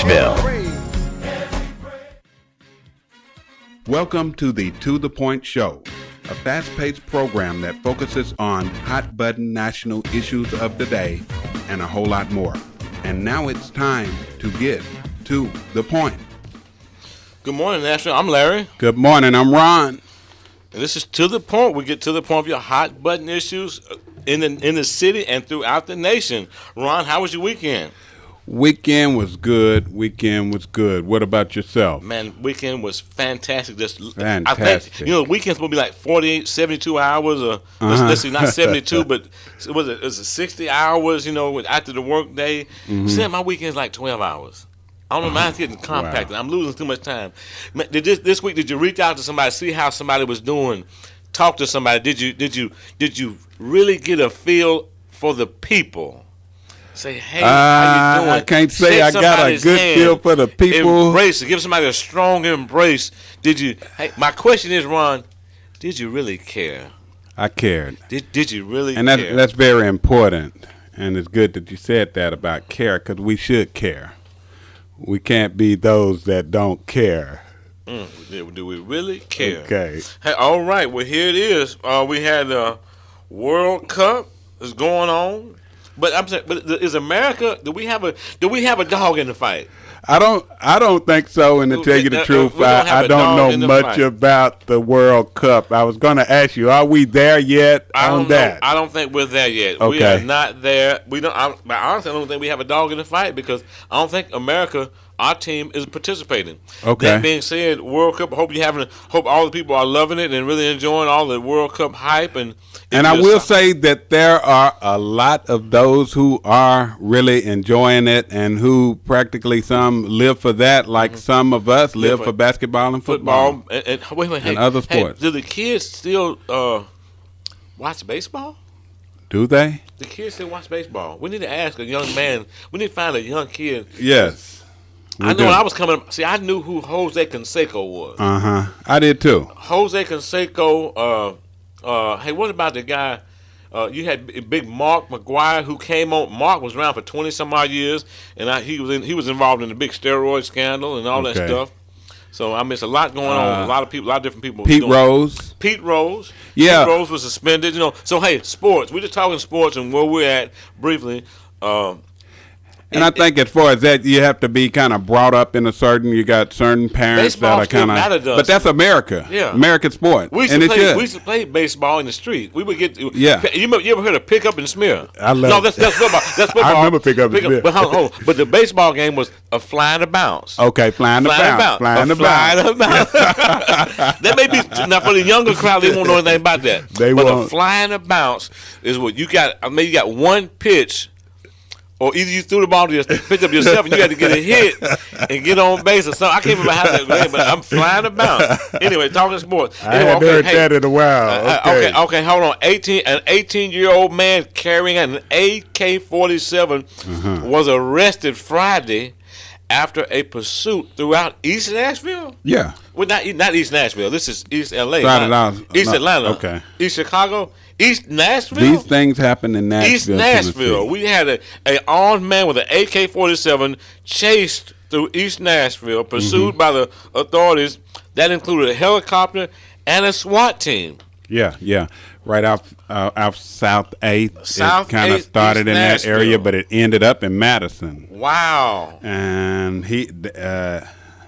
Nashville. Welcome to the Point Show, a fast-paced program that focuses on hot-button national issues of the day and a whole lot more. And now it's time to get to the point. Good morning, Nashville. I'm Larry. Good morning. I'm Ron. And this is To the Point. We get to the point of your hot-button issues in the city and throughout the nation. Ron, how was your weekend? Weekend was good. What about yourself? Man, weekend was fantastic. Fantastic. I think, weekend's supposed to be like 48, 72 hours, or let's see, not 72, but it was 60 hours, after the work day. Mm-hmm. My weekend's like 12 hours. I don't know, mine's getting compacted. Wow. I'm losing too much time. This week, did you reach out to somebody, see how somebody was doing, talk to somebody? Did you really get a feel for the people? Say, hey, how you doing? I can't say I got a good feel for the people. Embrace it. Give somebody a strong embrace. Hey, my question is, Ron, did you really care? I cared. Did you really care? And that's very important. And it's good that you said that about care, because we should care. We can't be those that don't care. Do we really care? Okay. Hey, all right. Well, here it is. We had the World Cup is going on. But I'm saying, is America? Do we have a dog in the fight? I don't think so. And to tell you the truth, I don't know much about the World Cup. I was going to ask you, are we there yet on that? I don't think we're there yet. Okay. We are not there. Honestly, I don't think we have a dog in the fight, because I don't think America, our team, is participating. Okay. That being said, World Cup. Hope all the people are loving it and really enjoying all the World Cup hype. And I will say that there are a lot of those who are really enjoying it, and who practically some live for that, like some of us live for basketball and football and other sports. Do the kids still watch baseball? Do they? The kids still watch baseball. We need to ask a young man. We need to find a young kid. Yes. I know when I was coming up, I knew who Jose Canseco was. I did too. Jose Canseco. Hey, what about the guy? You had big Mark McGuire, who came on. Mark was around for 20 some odd years, and he was involved in the big steroid scandal and all that stuff. So I miss a lot going on. A lot of different people. Pete Rose. Yeah. Pete Rose was suspended. So hey, sports. We're just talking sports and where we're at briefly. And I think as far as that, you have to be kind of brought up in you got certain parents that are kind of, but that's America. Yeah. American sport. We used to play baseball in the street. We would get, you ever heard of pick up and smear? That's football. That's football. I remember pick up and smear. But the baseball game was a flying to bounce. Okay, flying to bounce. That may be, now for the younger crowd, they won't know anything about that. But a flying to bounce is what you got. I mean, you got one pitch. Or either you threw the ball to pick up yourself and you had to get a hit and get on base or something. I can't remember how that went, but I'm flying about. Anyway, talking sports. I haven't heard that in a while. Okay, hold on. An 18-year-old man carrying an AK-47 was arrested Friday after a pursuit throughout East Nashville. Yeah. Well, not East Nashville. This is East LA. East Atlanta. Okay. East Chicago. East Nashville? These things happen in Nashville, East Nashville. Tennessee. We had an armed man with an AK-47 chased through East Nashville, pursued by the authorities. That included a helicopter and a SWAT team. Yeah. Right off South 8th. South it kind of started East in Nashville. that area, but it ended up in Madison. Wow. And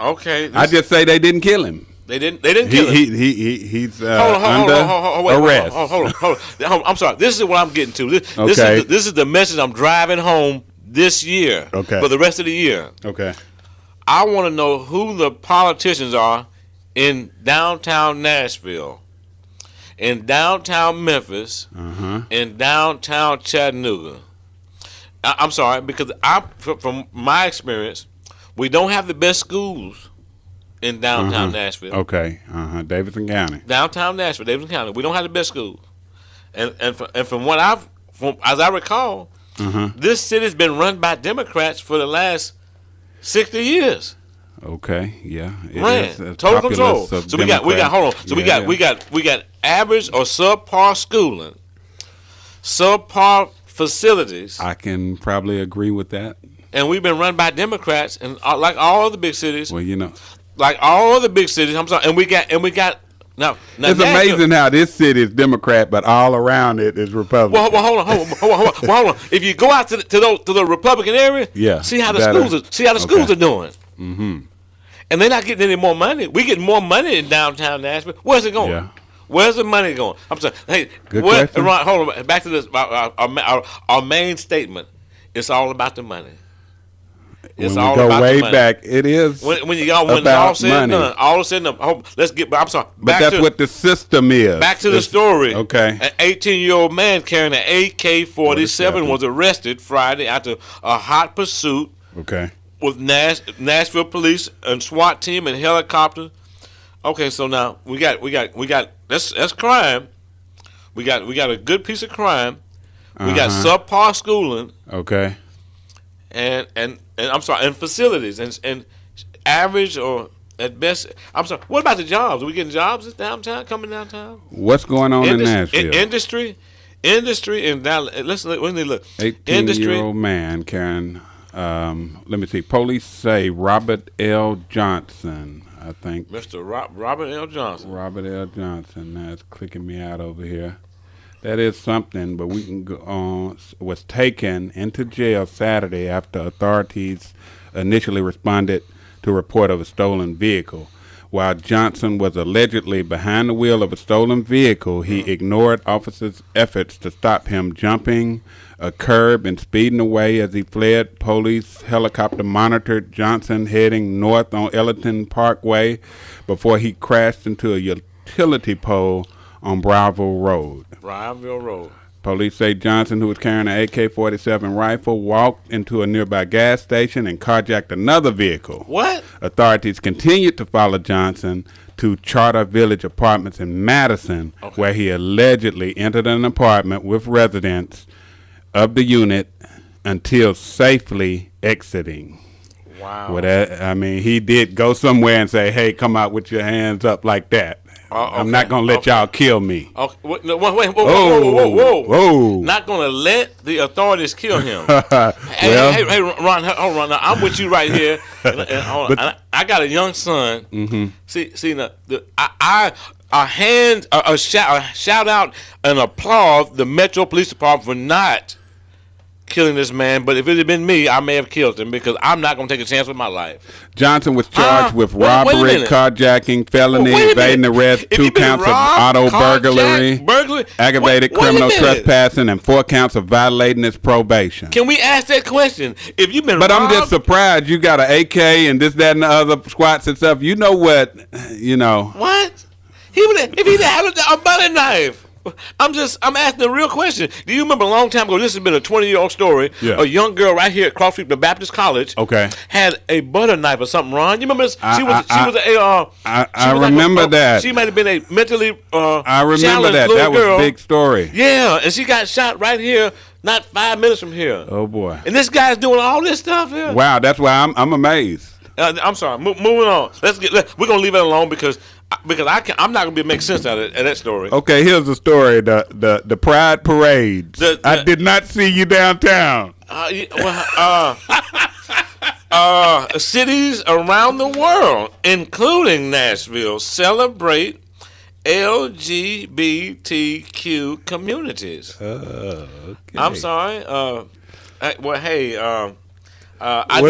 okay. I just say they didn't kill him. They didn't kill him. He's under arrest. Hold on. I'm sorry. This is what I'm getting to. This is the message I'm driving home this year. Okay. For the rest of the year. Okay. I want to know who the politicians are in downtown Nashville, in downtown Memphis, in downtown Chattanooga. I'm sorry, because from my experience, we don't have the best schools in downtown Nashville. Okay. Davidson County. Downtown Nashville, Davidson County. We don't have the best schools. And from what as I recall, this city's been run by Democrats for the last 60 years. Okay, yeah. Total control. So we got hold on. So we got average or subpar schooling, subpar facilities. I can probably agree with that. and we've been run by Democrats, and like all other big cities. Well, like all other big cities. I'm sorry, and we got now. It's amazing how this city is Democrat, but all around it is Republican. Well, hold on. If you go out to the Republican area, see how the schools are doing. Mm-hmm. And they're not getting any more money. We get more money in downtown Nashville. Where's it going? Yeah. Where's the money going? I'm saying, hey, Ron, hold on. Back to this. Our main statement. It's all about the money. It's when all we go about way the money. Back, it is when it's all said and done. All said and done. Let's get. I'm sorry. But that's what the system is. Back to the story. Okay. An 18-year-old man carrying an AK-47 was arrested Friday after a hot pursuit. Okay. With Nashville police and SWAT team and helicopter. Okay, so now we got that's crime. We got a good piece of crime. We got subpar schooling. Okay. And I'm sorry, and facilities and average or at best. I'm sorry. What about the jobs? Are we getting jobs downtown? Coming downtown? What's going on in Nashville? Industry in Dallas. Listen, let me look. 18-year-old man carrying. Let me see. Police say Robert L. Johnson. I think. Mr. Robert L. Johnson. Robert L. Johnson. That's clicking me out over here. That is something, but we can go on. Was taken into jail Saturday after authorities initially responded to a report of a stolen vehicle. While Johnson was allegedly behind the wheel of a stolen vehicle, he ignored officers' efforts to stop him jumping a curb and speeding away as he fled. Police helicopter monitored Johnson heading north on Ellington Parkway before he crashed into a utility pole on Browville Road. Police say Johnson, who was carrying an AK-47 rifle, walked into a nearby gas station and carjacked another vehicle. What? Authorities continued to follow Johnson to Charter Village Apartments in Madison, where he allegedly entered an apartment with residents of the unit until safely exiting. Wow. Well, he did go somewhere and say, hey, come out with your hands up like that. I'm not going to let y'all kill me. Okay. Whoa. Not going to let the authorities kill him. Hey, Ron, hold on. Now, I'm with you right here. I got a young son. Mm-hmm. See, now, a shout out and applaud the Metro Police Department for not killing this man, but if it had been me, I may have killed him because I'm not going to take a chance with my life. Johnson was charged with robbery, carjacking, felony, evading arrest, 2 counts of auto burglary, aggravated criminal trespassing, and 4 counts of violating his probation. Can we ask that question? If you've been robbed, I'm just surprised you got an AK and this, that, and the other squats and stuff. You know what? What? If he had a butter knife. I'm asking a real question. Do you remember a long time ago? This has been a 20-year-old story. Yeah. A young girl right here across the street from Baptist College. Had a butter knife or something. Ron, you remember this? I remember that. She might have been a mentally I remember that. That was a big story. Yeah, and she got shot right here, not 5 minutes from here. Oh boy! And this guy's doing all this stuff here. Wow, that's why I'm amazed. I'm sorry. Moving on. We're gonna leave it alone because I'm not gonna be able to make sense out of that story. Okay, here's the story. The Pride Parades. I did not see you downtown. Cities around the world, including Nashville, celebrate LGBTQ communities. Okay. I'm sorry. I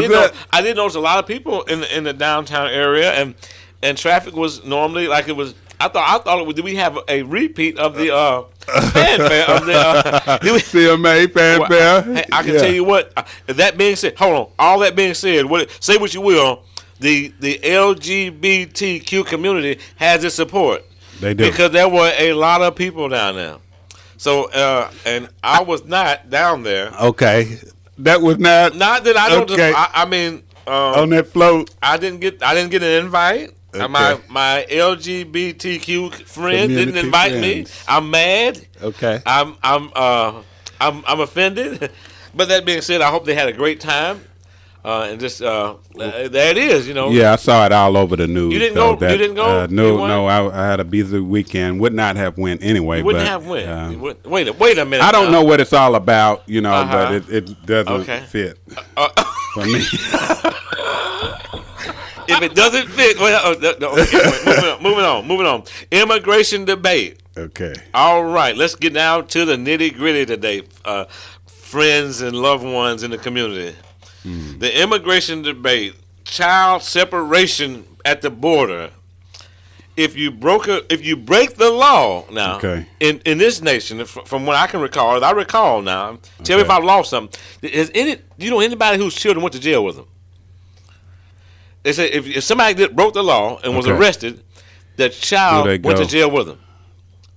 did notice a lot of people in the downtown area, and traffic was normally like it was. I thought did we have a repeat of the fanfare of the CMA fanfare? Hey, I can tell you what. That being said, hold on. All that being said, say what you will, the LGBTQ community has its support. They do, because there were a lot of people down there. So and I was not down there. Okay. That was not that I don't. Okay. On that float, I didn't get an invite. Okay. My LGBTQ friend didn't invite me. I'm mad. Okay. I'm offended. But that being said, I hope they had a great time. And just there it is. Yeah, I saw it all over the news. You didn't go. You didn't go. No. I had a busy weekend. Would not have went anyway. Wait a minute. I don't know what it's all about, but it doesn't fit. for me. If it doesn't fit, moving on. Immigration debate. Okay. All right, let's get down to the nitty gritty today, friends and loved ones in the community. The immigration debate, child separation at the border. If you break the law now, okay. in this nation, from what I can recall, now. Tell me if I've lost something. Do you know anybody whose children went to jail with them? They say if somebody broke the law and was arrested, the child went to jail with them.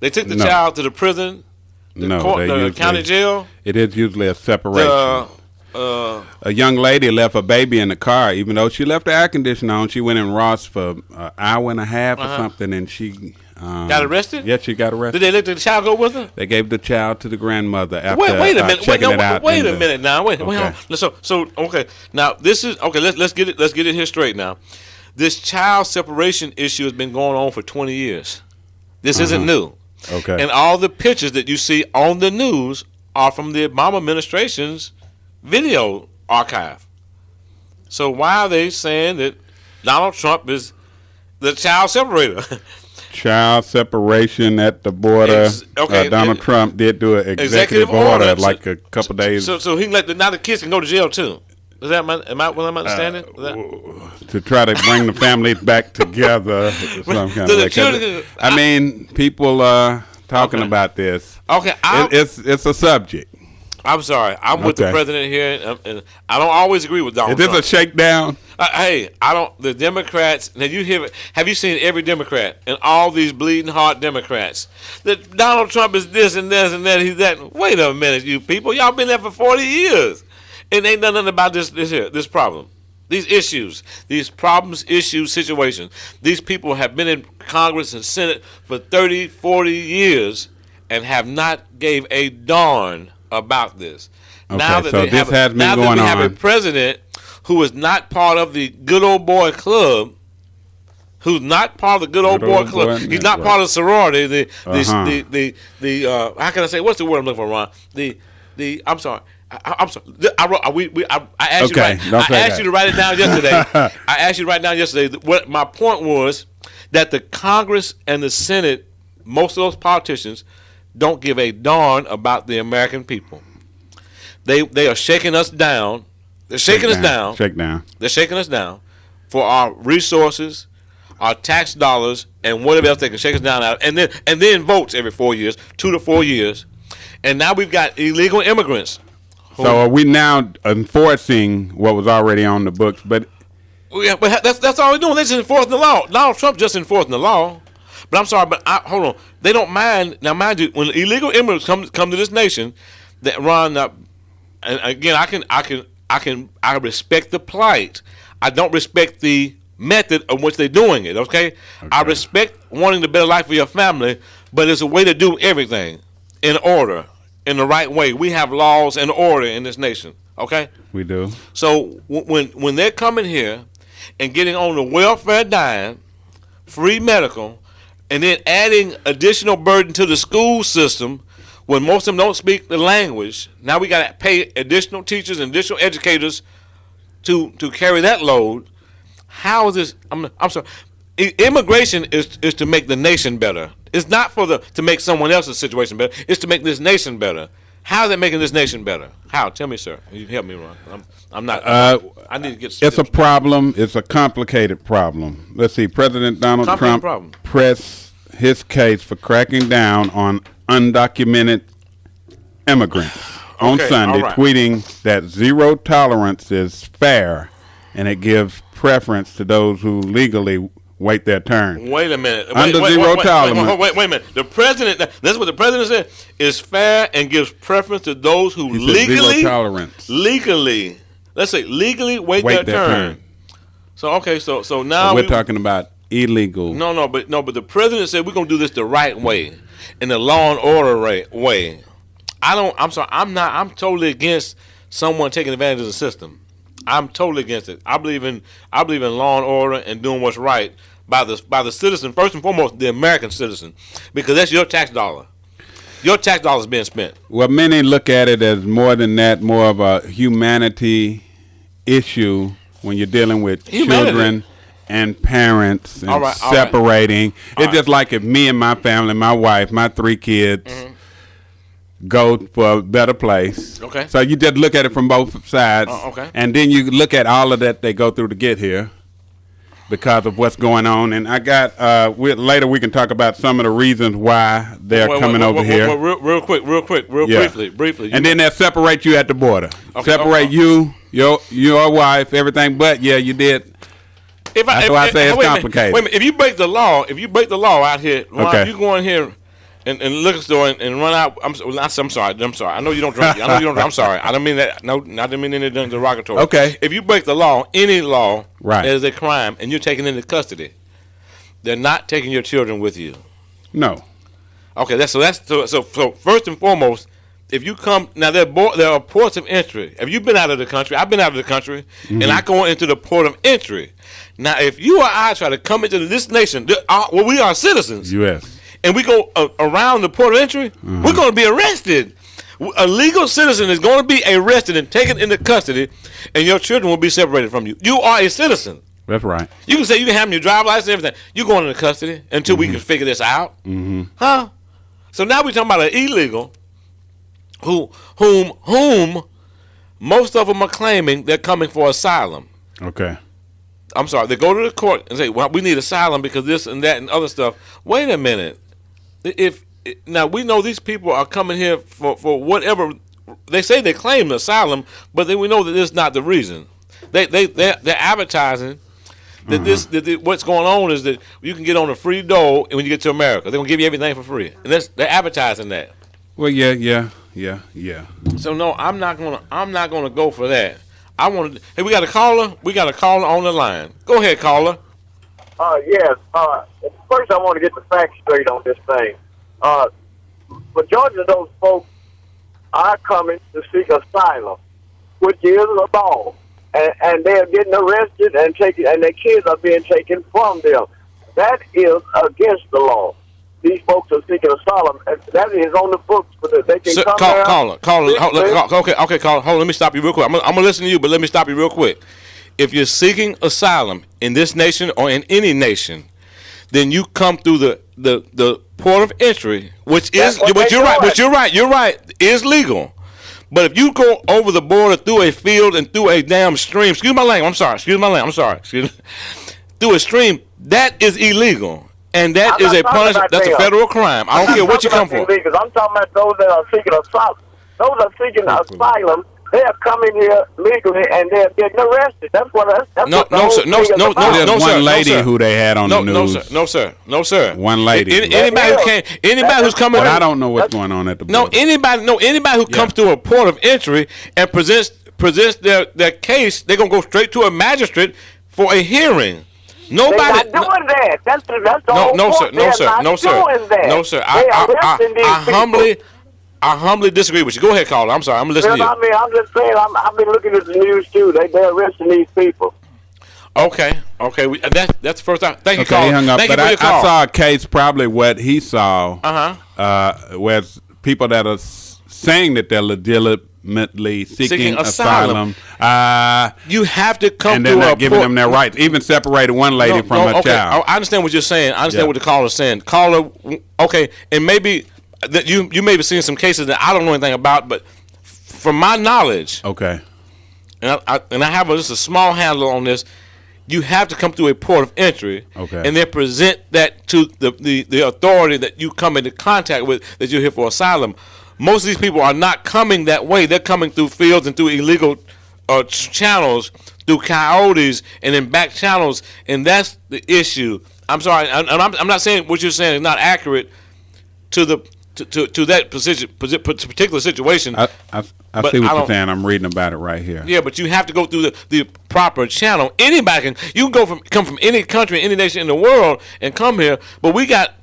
They took the child to the prison, the county jail. It is usually a separation. A young lady left a baby in the car, even though she left the air conditioner on. She went in Ross for an hour and a half or something, and she got arrested. Yeah, she got arrested. Did they let the child go with her? They gave the child to the grandmother after wait a minute. checking it out. Wait a minute now. Wait. So okay. Now this is okay. Let's get it here straight now. This child separation issue has been going on for 20 years. This isn't new. Okay. And all the pictures that you see on the news are from the Obama administration's video archive. So why are they saying that Donald Trump is the child separator? Child separation at the border. Donald Trump did do an executive order like a couple days. So he can now the kids can go to jail too. Is that what I'm understanding? To try to bring the families back together. Some kind of I mean, people talking about this. Okay, it's a subject. I'm sorry. I'm with the president here, and I don't always agree with Donald Trump. Is this a shakedown? Hey, I don't. The Democrats. Now have you seen every Democrat and all these bleeding heart Democrats? That Donald Trump is this and this and that. He's that. Wait a minute, you people. Y'all been there for 40 years, and ain't nothing about this problem. These issues, these problems, issues, situations. These people have been in Congress and Senate for 30, 40 years, and have not gave a darn about this. Okay, now that we have a president who is not part of the good old boy club, he's not part of the sorority. How can I say? What's the word I'm looking for, Ron? I'm sorry. I asked you to write it down yesterday. I asked you to write it down yesterday. What my point was that the Congress and the Senate, most of those politicians, don't give a darn about the American people. They are shaking us down. They're shaking us down. They're shaking us down for our resources, our tax dollars, and whatever else they can shake us down out. And then votes every 4 years, 2 to 4 years. And now we've got illegal immigrants. So are we now enforcing what was already on the books? But that's all they're doing. They're just enforcing the law. Donald Trump just enforcing the law. But I'm sorry, but hold on. They don't mind. Now, mind you, when illegal immigrants come to this nation, that Ron, and again, I respect the plight. I don't respect the method of which they're doing it. Okay, I respect wanting the better life for your family, but it's a way to do everything in order, in the right way. We have laws and order in this nation. Okay, we do. So when they're coming here and getting on the welfare dime, free medical, and then adding additional burden to the school system when most of them don't speak the language. Now we got to pay additional teachers and additional educators to carry that load. How is this? I'm sorry. Immigration is to make the nation better. It's not to make someone else's situation better. It's to make this nation better. How is it making this nation better? How? Tell me, sir. You help me, Ron. I'm not. I need to get. It's a problem. It's a complicated problem. Let's see. President Donald Trump pressed his case for cracking down on undocumented immigrants on Sunday, tweeting that zero tolerance is fair and it gives preference to those who legally wait their turn. Wait a minute. Zero tolerance. Wait a minute. The president, that's what the president said, is fair and gives preference to those who legally wait their turn. So now we're talking about illegal. No, but the president said we're gonna do this the right way, in the law and order way. I'm totally against someone taking advantage of the system. I'm totally against it. I believe in law and order and doing what's right by the citizen, first and foremost, the American citizen, because that's your tax dollar. Your tax dollar is being spent. Well, many look at it as more than that, more of a humanity issue when you're dealing with Humanity. children and parents and All right. separating. It's just like if me and my family, my wife, my 3 kids go for a better place. Okay. So you just look at it from both sides. Okay. And then you look at all of that they go through to get here because of what's going on. And I got, later we can talk about some of the reasons why they're coming over here. Real quick, briefly. And then they'll separate you at the border. Okay, Separate you, your wife, everything. But yeah, you did. That's why I say it's complicated. Wait a minute. If you break the law out here, Ron, you go in here and liquor store and run out. I'm sorry. I know you don't drink. I'm sorry. I don't mean that. No, I didn't mean any derogatory. Okay. If you break the law, any law, right, that is a crime, and you're taken into custody, they're not taking your children with you. No. Okay. So first and foremost, if you come now, there are ports of entry. Have you been out of the country? I've been out of the country, and I go into the port of entry. Now, if you or I try to come into this nation, we are citizens. U.S. And we go around the port of entry, we're going to be arrested. A legal citizen is going to be arrested and taken into custody, and your children will be separated from you. You are a citizen. That's right. You can say you can have your driver's license and everything. You're going into custody until we can figure this out. Huh? So now we're talking about an illegal whom most of them are claiming they're coming for asylum. Okay. I'm sorry. They go to the court and say, well, we need asylum because this and that and other stuff. Wait a minute. Now, we know these people are coming here for whatever. They say they claim asylum, but then we know that this is not the reason. They're advertising that what's going on is that you can get on a free dole when you get to America. They're going to give you everything for free. And they're advertising that. Well, yeah. So no, I'm not gonna go for that. Hey, we got a caller. We got a caller on the line. Go ahead, caller. Yes. First, I want to get the facts straight on this thing. Majority of those folks are coming to seek asylum, which is a law, and they're getting arrested and taken, and their kids are being taken from them. That is against the law. These folks are seeking asylum, and that is on the books for that they can come there. Caller. Okay, caller. Hold on, let me stop you real quick. I'm gonna listen to you, but let me stop you real quick. If you're seeking asylum in this nation or in any nation, then you come through the port of entry, which is, but you're right, is legal. But if you go over the border through a field and through a damn stream, excuse my language, I'm sorry, through a stream, that is illegal. And that is a punishment. That's a federal crime. I don't care what you come for. Because I'm talking about those that are seeking asylum. Those are seeking asylum. They are coming here legally and they're getting arrested. That's what. No, There's one lady who they had on the news. No, sir. One lady. Anybody who's coming. But I don't know what's going on at the border. Anybody who comes to a port of entry and presents their case, they're gonna go straight to a magistrate for a hearing. Nobody they're not doing that. That's the whole point. No, sir. I humbly disagree with you. Go ahead, caller. I'm sorry. I'm listening to you. I mean, I'm just saying. I've been looking at the news too. They're arresting these people. Okay. That's the first time. Thank you, caller. He hung up. Thank but you for your call. I saw a case. Probably what he saw. Where people that are saying that they're legitimately seeking asylum. You have to come and they're not giving them their rights. Even separated one lady from her child. I understand what you're saying. I understand what the caller is saying. Caller, okay, and maybe that you may be seeing some cases that I don't know anything about, but from my knowledge, okay, and I have just a small handle on this. You have to come through a port of entry, and then present that to the authority that you come into contact with, that you're here for asylum. Most of these people are not coming that way. They're coming through fields and through illegal channels, through coyotes and in back channels, and that's the issue. I'm sorry, and I'm not saying what you're saying is not accurate to that particular situation. I see what you're saying. I'm reading about it right here. Yeah, but you have to go through the proper channel. Anybody you can come from any country, any nation in the world, and come here. But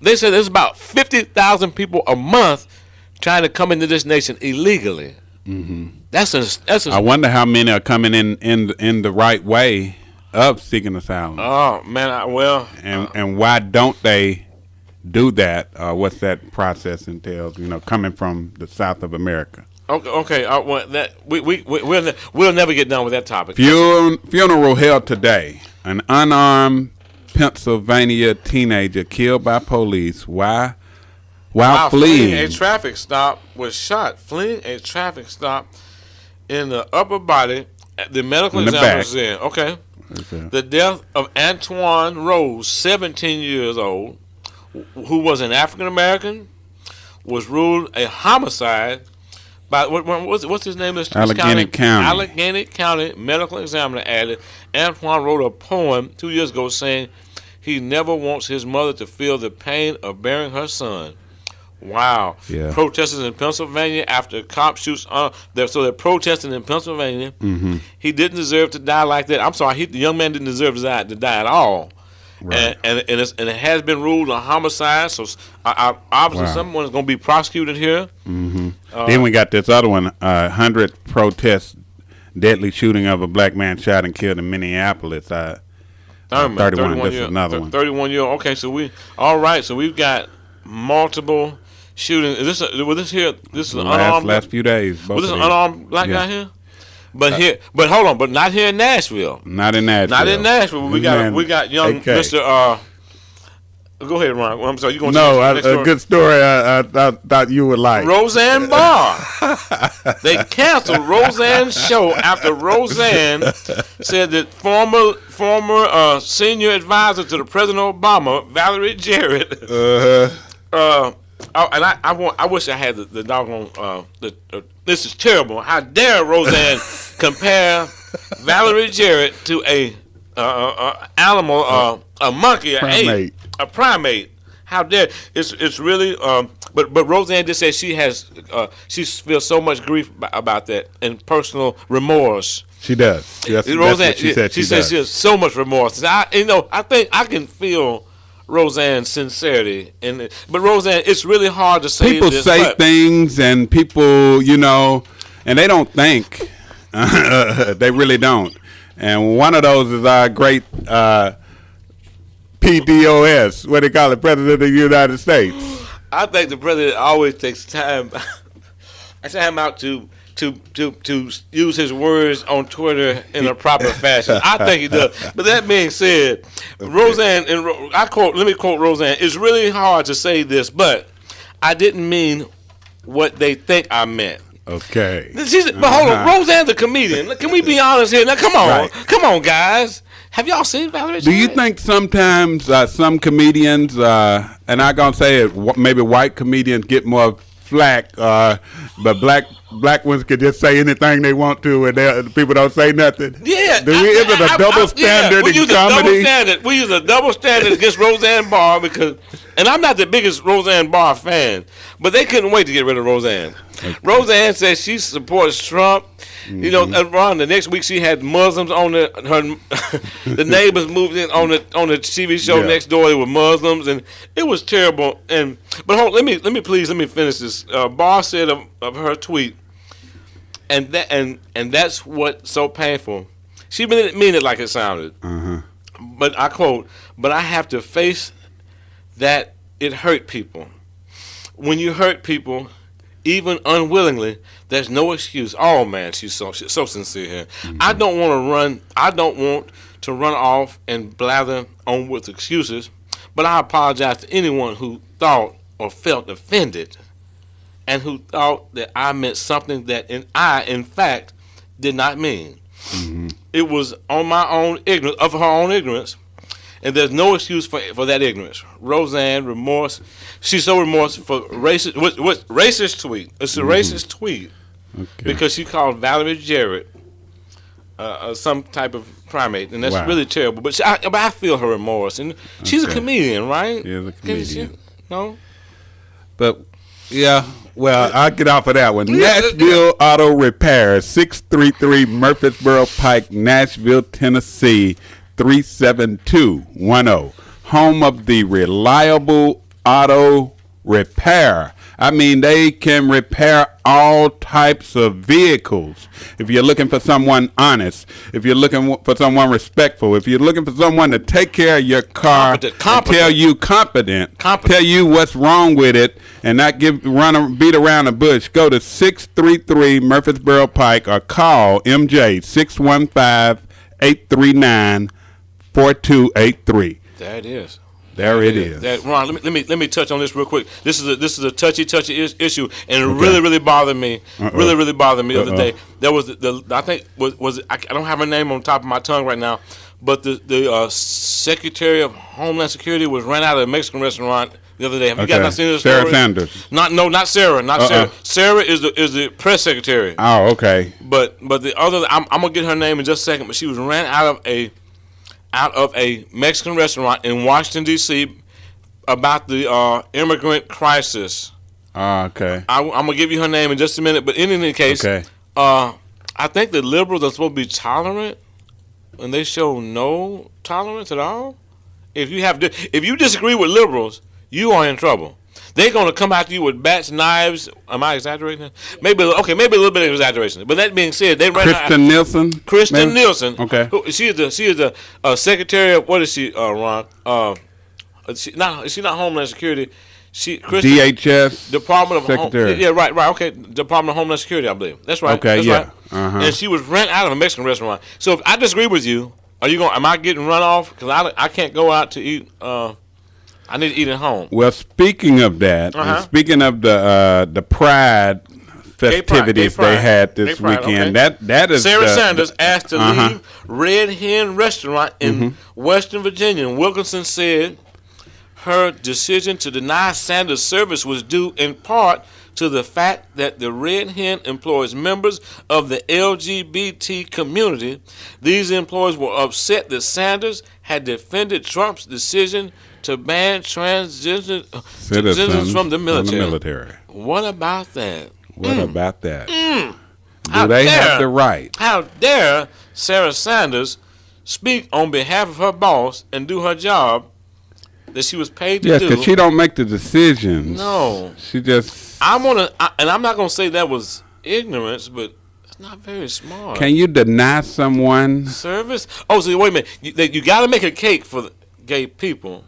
they said there's about 50,000 people a month trying to come into this nation illegally. That's I wonder how many are coming in the right way of seeking asylum. Oh man, and why don't they do that? What's that process entails? Coming from the South of America. Okay. Well, we'll never get done with that topic. Funeral held today. An unarmed Pennsylvania teenager killed by police. Why? While fleeing a traffic stop, was shot. Fleeing a traffic stop in the upper body. The medical examiner said, okay. The death of Antoine Rose, 17 years old, who was an African American, was ruled a homicide by what's his name? Allegheny County. Allegheny County medical examiner added Antoine wrote a poem 2 years ago saying he never wants his mother to feel the pain of burying her son. Wow. Yeah. Protesters in Pennsylvania after cop shoots so they're protesting in Pennsylvania. Mm-hmm. He didn't deserve to die like that. I'm sorry, the young man didn't deserve to die at all. Right. And it has been ruled a homicide, so obviously someone is going to be prosecuted here. Mm-hmm. Then we got this other one, 100 protests, deadly shooting of a black man shot and killed in Minneapolis. 31, this is another one. 31-year-old. Okay, so we've got multiple shootings. This is an unarmed last few days. Was this an unarmed black guy here? But hold on, but not here in Nashville. Not in Nashville. We got young Mr. Go ahead, Ron. I'm sorry. You going a good story. I thought you would like Roseanne Barr. They canceled Roseanne's show after Roseanne said that former senior advisor to the President Obama, Valerie Jarrett. I wish I had the doggone. This is terrible. How dare Roseanne compare Valerie Jarrett to a animal, a monkey, primate. A primate? How dare? It's really. But Roseanne just said she feels so much grief about that and personal remorse. She does. That's what she said. She says she has so much remorse. I think I can feel Roseanne's sincerity, but Roseanne, it's really hard to say. People say things, and people, and they don't think. They really don't. And one of those is our great PDOS. What do they call it? President of the United States. I think the president always takes time out to use his words on Twitter in a proper fashion. I think he does. But that being said, Roseanne, let me quote Roseanne, it's really hard to say this, but I didn't mean what they think I meant. Okay. But hold on, Roseanne's a comedian. Can we be honest here? Now, come on, guys. Have y'all seen Valerie? Do you think sometimes some comedians, and I'm gonna say it, maybe white comedians get more flack, but black ones could just say anything they want to, and people don't say nothing? Yeah. Is it a double standard in comedy? We use a double standard against Roseanne Barr and I'm not the biggest Roseanne Barr fan, but they couldn't wait to get rid of Roseanne. Okay. Roseanne says she supports Trump. Mm-hmm. Around the next week she had Muslims on the neighbors moved in on the TV show next door. They were Muslims, and it was terrible. But let me finish this. Barr said of her tweet, and that's what's so painful. She didn't mean it like it sounded. Uh-huh. But I quote, "But I have to face that it hurt people. When you hurt people, even unwillingly, there's no excuse." Oh man, she's so sincere here. Mm-hmm. I don't want to run off and blather on with excuses, but I apologize to anyone who thought or felt offended, and who thought that I meant something that I in fact did not mean. Mm-hmm. It was on my own ignorance, of her own ignorance, and there's no excuse for that ignorance. Roseanne, remorse. She's so remorseful for racist tweet. It's a racist tweet because she called Valerie Jarrett some type of primate, and that's really terrible. But I feel her remorse, and she's a comedian, right? She's a comedian. No? But, yeah, well, I'll get off of that one. Nashville Auto Repair, 633 Murfreesboro Pike, Nashville, Tennessee, 37210. Home of the reliable auto repair. I mean, they can repair all types of vehicles. If you're looking for someone honest, if you're looking for someone respectful, if you're looking for someone to take care of your car, competent. tell you tell you what's wrong with it, and not beat around the bush, go to 633 Murfreesboro Pike or call MJ 615-839-4283. There it is. There it is. Ron, let me touch on this real quick. This is a touchy issue, and it really bothered me. Really bothered me the other day. There was I think was I don't have her name on top of my tongue right now, but the Secretary of Homeland Security was ran out of a Mexican restaurant the other day. Have you guys not seen this story? Sarah Sanders. Not Sarah. Sarah. Sarah is the press secretary. Oh, okay. But the other, I'm gonna get her name in just a second. But she was ran out of a Mexican restaurant in Washington, D.C. about the immigrant crisis. Okay. I'm going to give you her name in just a minute, but in any case, I think the liberals are supposed to be tolerant, and they show no tolerance at all. If you disagree with liberals, you are in trouble. They're going to come after you with bats, knives. Am I exaggerating? Maybe a little bit of exaggeration. But that being said, they ran Kristen Nielsen. Okay. She is the secretary of, what is she, Ron? She's not Homeland Security. DHS Department of Secretary. Right. Okay, Department of Homeland Security, I believe. That's right. Okay, that's yeah. Right. Uh-huh. And she was ran out of a Mexican restaurant. So if I disagree with you, am I getting run off? Because I can't go out to eat. I need to eat at home. Well, speaking of that, and speaking of the Pride festivities they had this weekend, that is Sarah Sanders asked to leave Red Hen Restaurant in Western Virginia. And Wilkinson said her decision to deny Sanders service was due in part to the fact that the Red Hen employs members of the LGBT community. These employees were upset that Sanders had defended Trump's decision to ban transgender citizens from the military. What about that? Do they have the right? How dare Sarah Sanders speak on behalf of her boss and do her job that she was paid to do? Yes, because she don't make the decisions. No. She just... and I'm not going to say that was ignorance, but it's not very smart. Can you deny someone service? Oh, so wait a minute. You got to make a cake for the gay people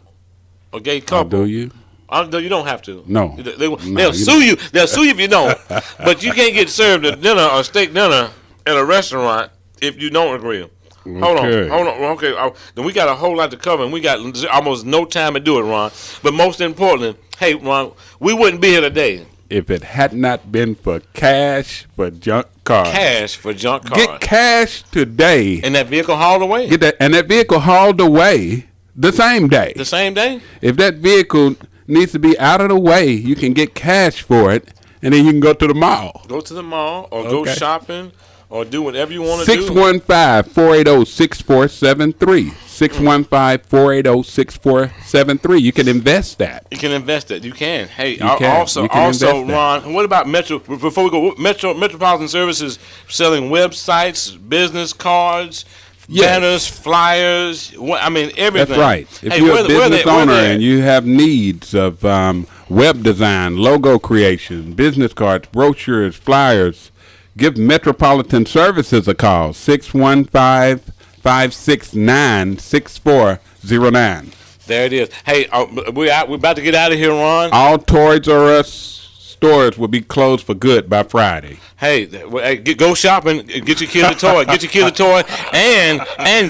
or gay couple. Do you? No, you don't have to. No. They'll sue you. They'll sue you if you don't. But you can't get served a dinner or steak dinner at a restaurant if you don't agree. Hold on. Okay. Then we got a whole lot to cover, and we got almost no time to do it, Ron. But most importantly, hey, Ron, we wouldn't be here today if it had not been for cash for junk cars. Cash for junk cars. Get cash today. And that vehicle hauled away. And that vehicle hauled away the same day. The same day? If that vehicle needs to be out of the way, you can get cash for it, and then you can go to the mall. Go to the mall or go shopping or do whatever you want to do. 615-480-6473. 615-480-6473. You can invest that. You can invest that. You can. Hey, you can. Also, Ron, what about Metro? Before we go, Metropolitan Services selling websites, business cards, banners, flyers. Everything. That's right. If you're a business owner and you have needs of web design, logo creation, business cards, brochures, flyers, give Metropolitan Services a call, 615-569-6409. There it is. Hey, we're about to get out of here, Ron. All Toys R Us stores will be closed for good by Friday. Hey, go shopping, get your kid a toy, and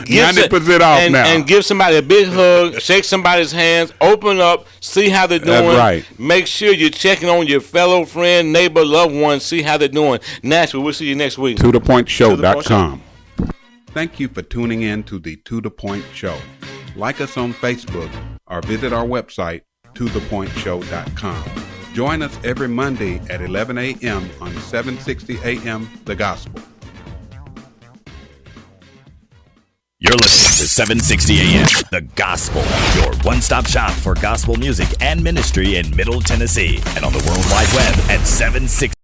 give 90% off now. And give somebody a big hug, shake somebody's hands, open up, see how they're doing. That's right. Make sure you're checking on your fellow friend, neighbor, loved one, see how they're doing. Nashville, we'll see you next week. ToThePointShow.com. Thank you for tuning in to the To The Point Show. Like us on Facebook or visit our website, ToThePointShow.com. Join us every Monday at 11 a.m. on 760 a.m. The Gospel. You're listening to 760 a.m. The Gospel, your one-stop shop for gospel music and ministry in Middle Tennessee and on the World Wide Web at 760.